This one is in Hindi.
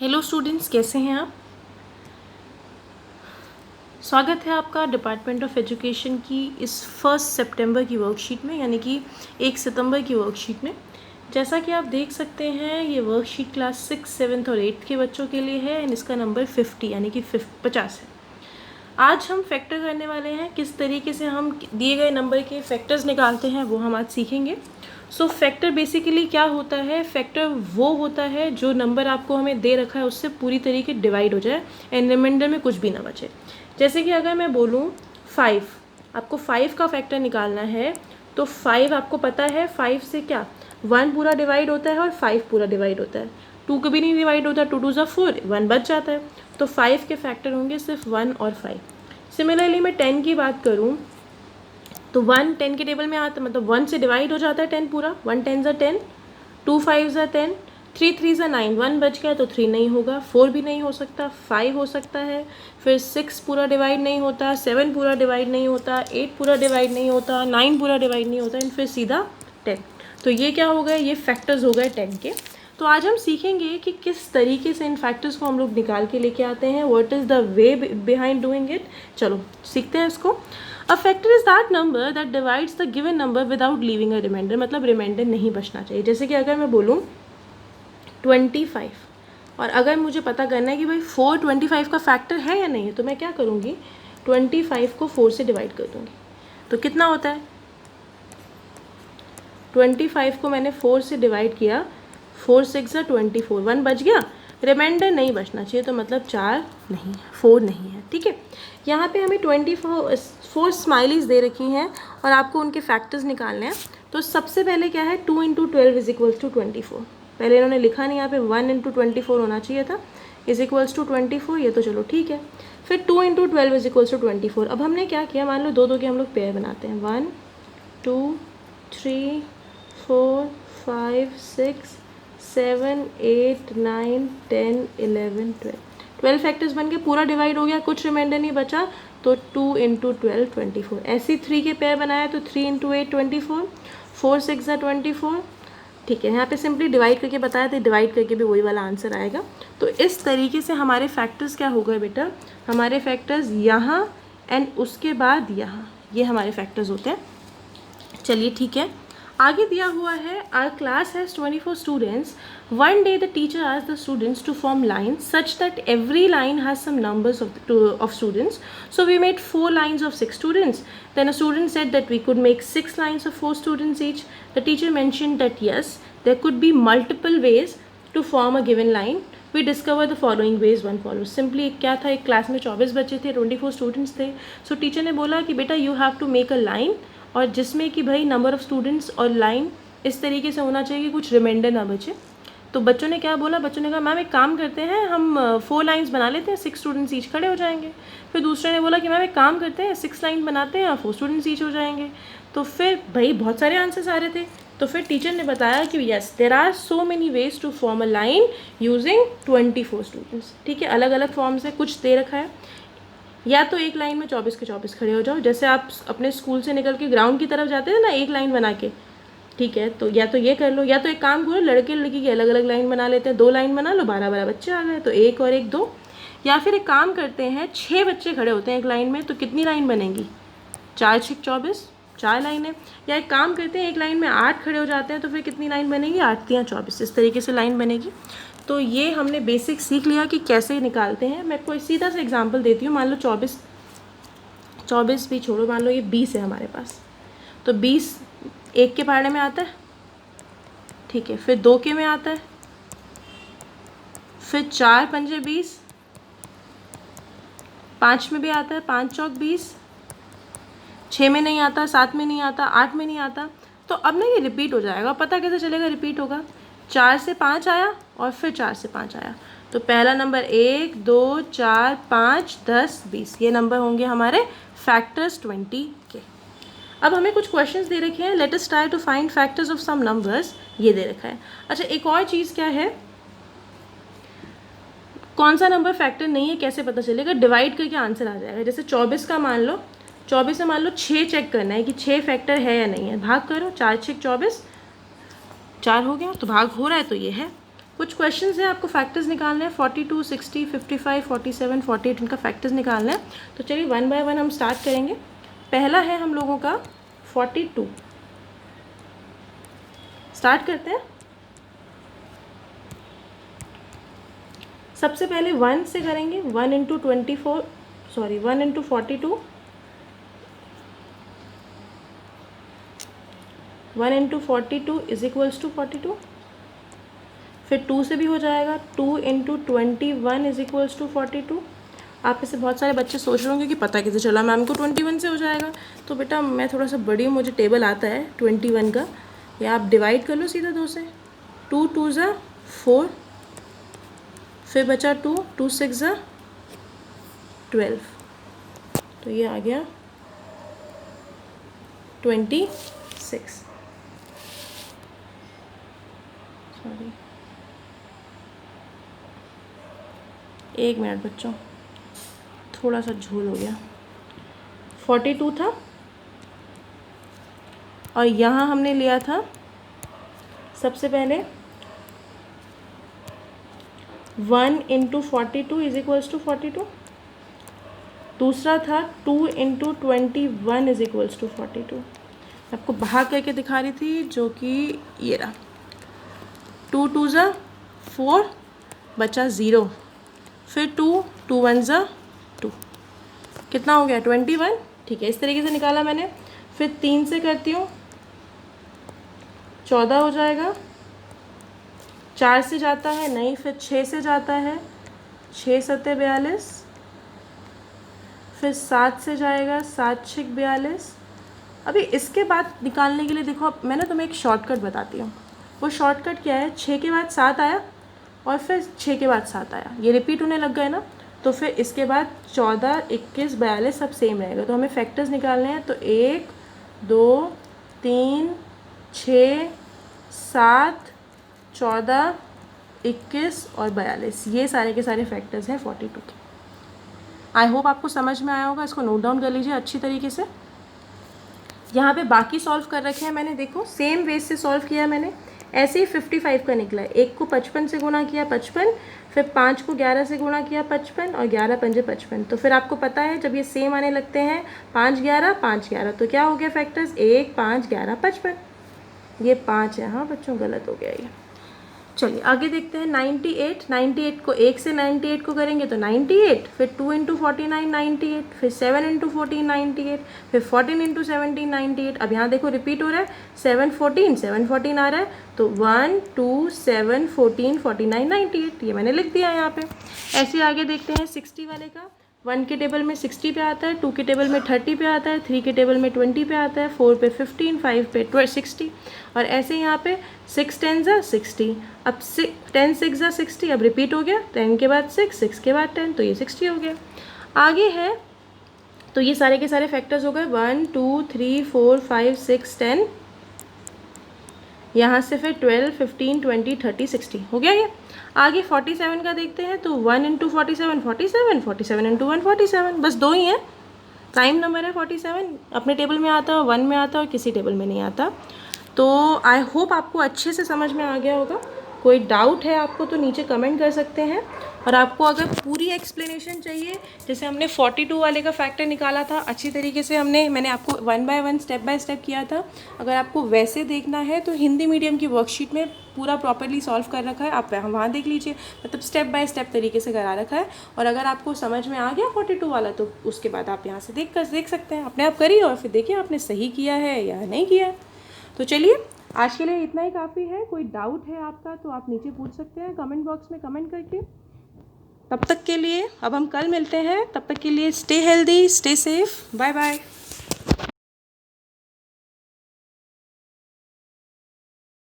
हेलो स्टूडेंट्स, कैसे हैं आप। स्वागत है आपका डिपार्टमेंट ऑफ एजुकेशन की इस 1 सितंबर की वर्कशीट में, यानी कि 1 सितंबर की वर्कशीट में। जैसा कि आप देख सकते हैं, ये वर्कशीट क्लास 6, 7 और 8 के बच्चों के लिए है एंड इसका नंबर 50 यानी कि 50 है। आज हम फैक्टर करने वाले हैं। किस तरीके से हम दिए गए नंबर के फैक्टर्स निकालते हैं वो हम आज सीखेंगे। सो फैक्टर बेसिकली क्या होता है। फैक्टर वो होता है जो नंबर आपको हमें दे रखा है उससे पूरी तरीके डिवाइड हो जाए एंड रिमाइंडर में कुछ भी ना बचे। जैसे कि अगर मैं बोलूँ 5, आपको 5 का फैक्टर निकालना है तो 5 आपको पता है 5 से क्या 1 पूरा डिवाइड होता है और 5 पूरा डिवाइड होता है। 2 कभी नहीं डिवाइड होता, 2 2 4, 1 बच जाता है। तो 5 के फैक्टर होंगे सिर्फ 1 और 5। सिमिलरली मैं 10 की बात करूँ तो 1 10 के टेबल में आता, मतलब 1 से डिवाइड हो जाता है 10 पूरा। 1 10 ज़ा 10, 2 5 ज़ा 10, 3 3 ज़ा 9, 1 बच गया तो 3 नहीं होगा, 4 भी नहीं हो सकता, 5 हो सकता है, फिर 6 पूरा डिवाइड नहीं होता, 7 पूरा डिवाइड नहीं होता, 8 पूरा डिवाइड नहीं होता, 9 पूरा डिवाइड नहीं होता एंड फिर सीधा 10। तो ये क्या हो गए, ये फैक्टर्स हो गए 10 के। तो आज हम सीखेंगे कि किस तरीके से इन फैक्टर्स को हम लोग निकाल के लेके आते हैं। What is the way behind doing it. चलो सीखते हैं इसको। A factor is that number that divides the given number without leaving a remainder, मतलब रिमाइंडर नहीं बचना चाहिए। जैसे कि अगर मैं बोलूँ 25 और अगर मुझे पता करना है कि भाई 4 25 का फैक्टर है या नहीं है, तो मैं क्या करूँगी, 25 को 4 से डिवाइड कर दूँगी। तो कितना होता है, 25 को मैंने 4 से डिवाइड किया, 4 6 ज़ा 24, 1 बच गया, रिमाइंडर नहीं बचना चाहिए, तो मतलब 4 नहीं है, 4 नहीं है। ठीक है, यहाँ पे हमें 24 स्माइलीज दे रखी हैं और आपको उनके फैक्टर्स निकालने हैं। तो सबसे पहले क्या है, 2 × 12 इज इक्वल्स टू 24। पहले इन्होंने लिखा नहीं, यहाँ पे 1 × 24 होना चाहिए था, इज इक्वल्स टू 24। ये तो चलो ठीक है। फिर 2 × 12 इज इक्वल्स टू 24। अब हमने क्या किया, मान लो दो के हम लोग पेयर बनाते हैं, 1 2 3 4 5 6 7 8 9 10 11 12 फैक्टर्स बन के पूरा डिवाइड हो गया, कुछ रिमाइंडर नहीं बचा। तो 2 × 12 24। ऐसे 3 के पेयर बनाया तो 3 × 8 24, 4 6 ज़ा 24। ठीक है, यहाँ पे सिंपली डिवाइड करके बताया तो डिवाइड करके भी वही वाला आंसर आएगा। तो इस तरीके से हमारे फैक्टर्स क्या हो गए बेटा, हमारे फैक्टर्स यहाँ एंड उसके बाद यहाँ, ये हमारे फैक्टर्स होते हैं। चलिए ठीक है, आगे दिया हुआ है, our class has 24 students. One day the teacher asked the students to form lines such that every line has some numbers of students. So we made 4 lines of 6 students. Then a student said that we could make 6 lines of 4 students each. The teacher mentioned that yes, there could be multiple ways to form a given line. We discovered the following ways, one follows. Simply क्या था, एक क्लास में 24 बच्चे थे, 24 स्टूडेंट्स थे। सो टीचर ने बोला कि बेटा you have to make a line, और जिसमें कि भाई नंबर ऑफ़ स्टूडेंट्स और लाइन इस तरीके से होना चाहिए कि कुछ रिमाइंडर ना बचे। तो बच्चों ने क्या बोला, बच्चों ने कहा मैम एक काम करते हैं, हम 4 लाइन्स बना लेते हैं, 6 स्टूडेंट्स ईच खड़े हो जाएंगे। फिर दूसरे ने बोला कि मैम एक काम करते हैं, 6 लाइन बनाते हैं और 4 स्टूडेंट्स ईच हो जाएंगे। तो फिर भाई बहुत सारे आंसर्स आ रहे थे। तो फिर टीचर ने बताया कि yes, there are so many ways to form a line using 24 students. ठीक है, अलग अलग फॉर्म्स है, कुछ दे रखा है। या तो एक लाइन में 24 के 24 खड़े हो जाओ, जैसे आप अपने स्कूल से निकल के ग्राउंड की तरफ जाते हैं ना, एक लाइन बना के। ठीक है, तो या तो ये कर लो, या तो एक काम करो, लड़के लड़की की अलग अलग लाइन बना लेते हैं, 2 लाइन बना लो, 12 बच्चे आ गए, तो 1 और 1 2। या फिर एक काम करते हैं, 6 बच्चे खड़े होते हैं एक लाइन में, तो कितनी लाइन बनेगी, 4 6 24, 4 लाइनें। या एक काम करते हैं, एक लाइन में 8 खड़े हो जाते हैं, तो फिर कितनी लाइन बनेगी, 8 3 24, इस तरीके से लाइन बनेगी। तो ये हमने बेसिक सीख लिया कि कैसे निकालते हैं। मैं कोई सीधा सा एग्जाम्पल देती हूँ। मान लो 24 भी छोड़ो, मान लो ये 20 है हमारे पास, तो 20 1 के पहाड़े में आता है। ठीक है, फिर 2 के में आता है, फिर 4 पंजे 20, 5 में भी आता है, 5 चौक 20, 6 में नहीं आता, 7 में नहीं आता, 8 में नहीं आता। तो अब ना ये रिपीट हो जाएगा। पता कैसे चलेगा रिपीट होगा, 4 से 5 आया और फिर 4 से 5 आया। तो पहला नंबर 1 2 4 5 10 20, ये नंबर होंगे हमारे फैक्टर्स 20 के। अब हमें कुछ क्वेश्चंस दे रखे हैं, let us try to find factors of some numbers, ये दे रखा है। अच्छा, एक और चीज़ क्या है, कौन सा नंबर फैक्टर नहीं है कैसे पता चलेगा, डिवाइड करके आंसर आ जाएगा। जैसे 24 का मान लो, 24 में मान लो 6 चेक करना है कि 6 फैक्टर है या नहीं है। भाग करो, 4 6 24, 4 हो गया, तो भाग हो रहा है तो ये है। कुछ क्वेश्चंस हैं, आपको फैक्टर्स निकालने हैं 42, 60, 55, 47, 48, इनका फैक्टर्स निकालना है। तो चलिए वन बाय वन हम स्टार्ट करेंगे। पहला है हम लोगों का 42, स्टार्ट करते हैं। सबसे पहले 1 से करेंगे, 1 into 24, sorry 1 into 42, 1 into 42 is equals to 42। फिर 2 से भी हो जाएगा, 2 इंटू 21 इज इक्वल्स टू 42। आप में से बहुत सारे बच्चे सोच रहे होंगे कि पता कैसे चला मैम को 21 से हो जाएगा। तो बेटा मैं थोड़ा सा बड़ी हूँ, मुझे टेबल आता है 21 का, या आप डिवाइड कर लो सीधा 2 से। 2 2 ज़ा 4, फिर बचा 2, 2 6 ज़ा 12, तो ये आ गया 26। सॉरी, एक मिनट बच्चों, थोड़ा सा झूल हो गया। 42 था और यहाँ हमने लिया था सबसे पहले 1 इंटू 42 इज इक्वल्स टू 42। दूसरा था 2 इंटू 21 इज इक्वल्स टू 42। आपको भाग करके दिखा रही थी, जो कि ये रहा। 2 2 ज़ा 4, बचा 0, फिर 2 2 1 ज़ा 2, कितना हो गया 21। ठीक है, इस तरीके से निकाला मैंने। फिर 3 से करती हूँ, 14 हो जाएगा। 4 से जाता है नहीं, फिर 6 से जाता है, 6 7 42, फिर 7 से जाएगा, 7 6 42। अभी इसके बाद निकालने के लिए देखो, मैं ना तुम्हें एक शॉर्टकट बताती हूँ। वो शॉर्टकट क्या है, 6 के बाद 7 आया और फिर 6 के बाद 7 आया, ये रिपीट होने लग गए ना। तो फिर इसके बाद 14 21 42 सब सेम रहेगा। तो हमें फैक्टर्स निकालने हैं, तो 1 2 3 6 7 14 21 और 42, ये सारे के सारे फैक्टर्स हैं 42 के। आई होप आपको समझ में आया होगा। इसको नोट डाउन कर लीजिए अच्छी तरीके से। यहाँ पे बाकी सॉल्व कर रखे हैं मैंने, देखो सेम वे से सॉल्व किया है मैंने। ऐसे ही 55 का निकला है। 1 को 55 से गुणा किया 55, फिर 5 को 11 से गुणा किया 55 और 11 पंजे 55। तो फिर आपको पता है जब ये सेम आने लगते हैं 5 11 5 11, तो क्या हो गया फैक्टर्स 1 5 11 55। ये 5 है, हाँ बच्चों गलत हो गया ये। चलिए आगे देखते हैं 98। 98 को 1 से 98 को करेंगे तो 98, फिर 2 इंटू 49 98, फिर 7 इंटू 14 98, फिर 14 इंटू 17 98। अब यहाँ देखो रिपीट हो रहा है, 7 14 7 14 आ रहा है, तो 1 2 7 14 49 98, ये मैंने लिख दिया है यहाँ पे। ऐसे आगे देखते हैं 60 वाले का। 1 के टेबल में 60 पे आता है, 2 के टेबल में 30 पे आता है, 3 के टेबल में 20 पे आता है, 4 पे 15, 5 पे 60, और ऐसे यहाँ पे 6 10 ज़ा 60। अब 10 6 ज़ा 60, अब रिपीट हो गया, 10 के बाद 6 6 के बाद 10, तो ये 60 हो गया। आगे है, तो ये सारे के सारे फैक्टर्स हो गए 1 2 3 4 5 6 10, यहाँ से फिर 12 15 20 30 60 हो गया ये। आगे 47 का देखते हैं, तो 1 इंटू 47 47, 47 इंटू 1 47, बस 2 ही है। प्राइम नंबर है 47, अपने टेबल में आता है, 1 में आता है और किसी टेबल में नहीं आता। तो आई होप आपको अच्छे से समझ में आ गया होगा। कोई डाउट है आपको तो नीचे कमेंट कर सकते हैं। और आपको अगर पूरी एक्सप्लेनेशन चाहिए, जैसे हमने 42 वाले का फैक्टर निकाला था अच्छी तरीके से, मैंने आपको 1 बाय 1 स्टेप बाय स्टेप किया था। अगर आपको वैसे देखना है तो हिंदी मीडियम की वर्कशीट में पूरा प्रॉपर्ली सॉल्व कर रखा है, आप वहाँ देख लीजिए, मतलब स्टेप बाय स्टेप तरीके से करा रखा है। और अगर आपको समझ में आ गया 42 वाला, तो उसके बाद आप यहाँ से देख सकते हैं, अपने आप करिए और फिर देखिए आपने सही किया है या नहीं किया है। तो चलिए आज के लिए इतना ही काफ़ी है। कोई डाउट है आपका तो आप नीचे पूछ सकते हैं कमेंट बॉक्स में कमेंट करके। तब तक के लिए अब हम कल मिलते हैं, तब तक के लिए stay healthy, stay safe, bye bye.